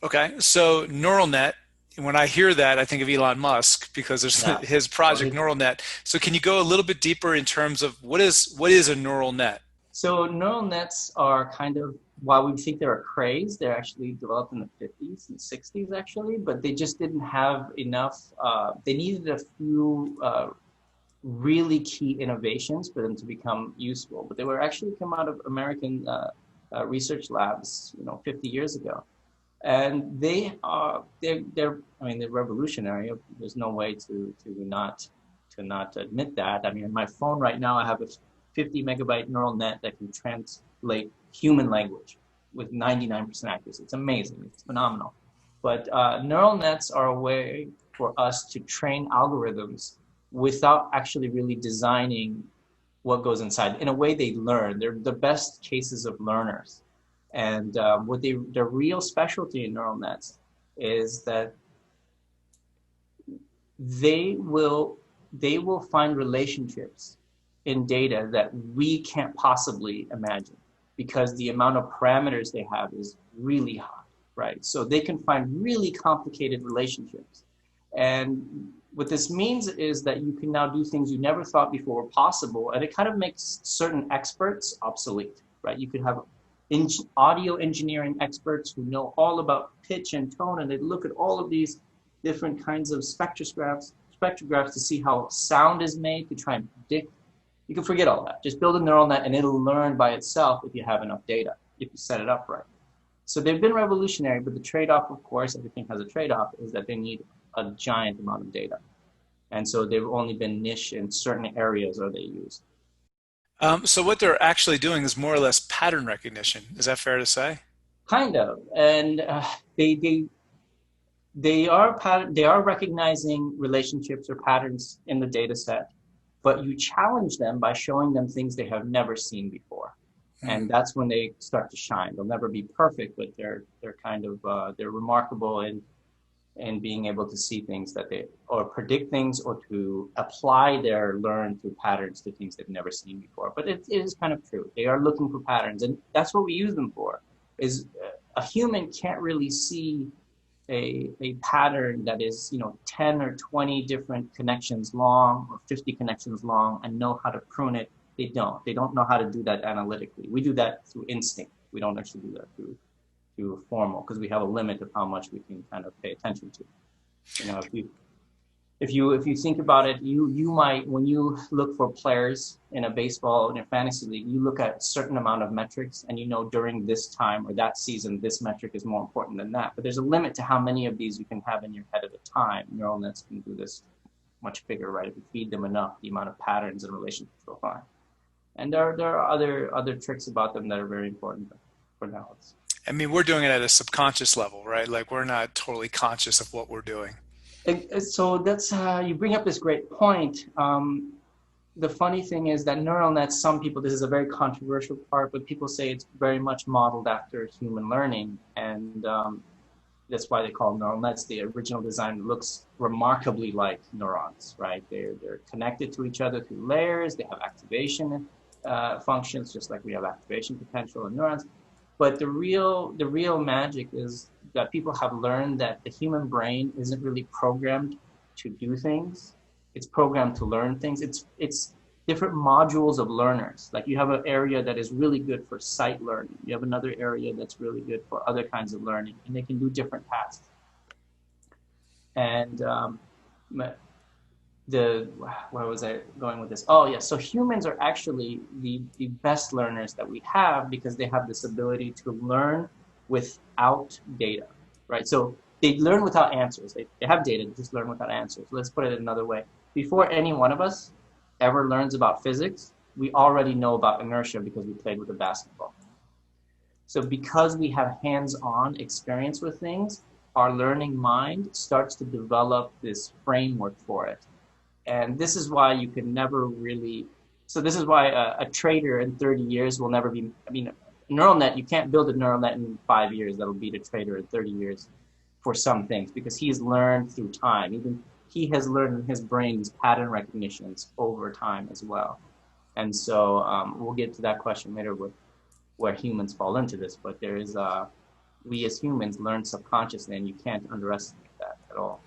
Okay, so neural net. When I hear that, I think of Elon Musk because there's Yeah. his Well, project neural net. So can you go a little bit deeper in terms of what is a neural net? so neural nets are kind of, while we think they're a craze, they're actually developed in the 50s and 60s actually, but they just didn't have enough. They needed a few really key innovations for them to become useful. But they were actually come out of American research labs, 50 years ago, and they're I mean they're revolutionary. There's no way to not admit that. I mean, on my phone right now, I have a 50 megabyte neural net that can translate human language with 99% accuracy. It's amazing. It's phenomenal. But neural nets are a way for us to train algorithms without actually really designing what goes inside. In a way, they learn. They're the best cases of learners. And the real specialty in neural nets is that they will they will find relationships in data that we can't possibly imagine because the amount of parameters they have is really high, right? So they can find really complicated relationships. And what this means is that you can now do things you never thought before were possible, and it kind of makes certain experts obsolete, right? You could have audio engineering experts who know all about pitch and tone, and they look at all of these different kinds of spectrographs to see how sound is made to try and predict. You can forget all that. Just build a neural net and it'll learn by itself if you have enough data, if you set it up right. So they've been revolutionary, but the trade-off, of course, everything has a trade-off, is that they need a giant amount of data. And so they've only been niche in certain areas are they used. So what they're actually doing is more or less pattern recognition. Is that fair to say? Kind of. And they are recognizing relationships or patterns in the data set, but you challenge them by showing them things they have never seen before. Hmm. And that's when they start to shine. They'll never be perfect, but they're kind of they're remarkable in being able to see things that they or predict things or to apply their learn through patterns to things they've never seen before. But it is kind of true. They are looking for patterns, and that's what we use them for. Is a human can't really see a pattern that is 10 or 20 different connections long or 50 connections long and know how to prune it. They don't know how to do that analytically. We do that through instinct. We don't actually do that through formal because we have a limit of how much we can kind of pay attention to. If you think about it, you might, when you look for players in a baseball in a fantasy league, you look at a certain amount of metrics, and during this time or that season, this metric is more important than that. But there's a limit to how many of these you can have in your head at a time. Neural nets can do this much bigger, right? If you feed them enough, the amount of patterns and relationships they'll find. And there are other tricks about them that are very important. But for now, it's I mean, we're doing it at a subconscious level, right? Like we're not totally conscious of what we're doing. so that's you bring up this great point. The funny thing is that neural nets, some people, this is a very controversial part, but people say it's very much modeled after human learning. And that's why they call neural nets. The original design looks remarkably like neurons, right? They're connected to each other through layers. They have activation functions, just like we have activation potential in neurons. But the real magic is that people have learned that the human brain isn't really programmed to do things. It's programmed to learn things. It's different modules of learners. Like you have an area that is really good for sight learning. You have another area that's really good for other kinds of learning, and they can do different tasks. And the where was I going with this? Oh yeah, so humans are actually the best learners that we have because they have this ability to learn without data, right? So they learn without answers. They have data, they just learn without answers. Let's put it another way. Before any one of us ever learns about physics, we already know about inertia because we played with a basketball. So because we have hands-on experience with things, our learning mind starts to develop this framework for it. And this is why you can never really, so this is why a trader in 30 years will never be, I mean, a neural net, you can't build a neural net in 5 years that'll beat a trader in 30 years for some things because he's learned through time. Even he has learned in his brain these pattern recognitions over time as well. And so we'll get to that question later with where humans fall into this, but there is we as humans learn subconsciously, and you can't underestimate that at all.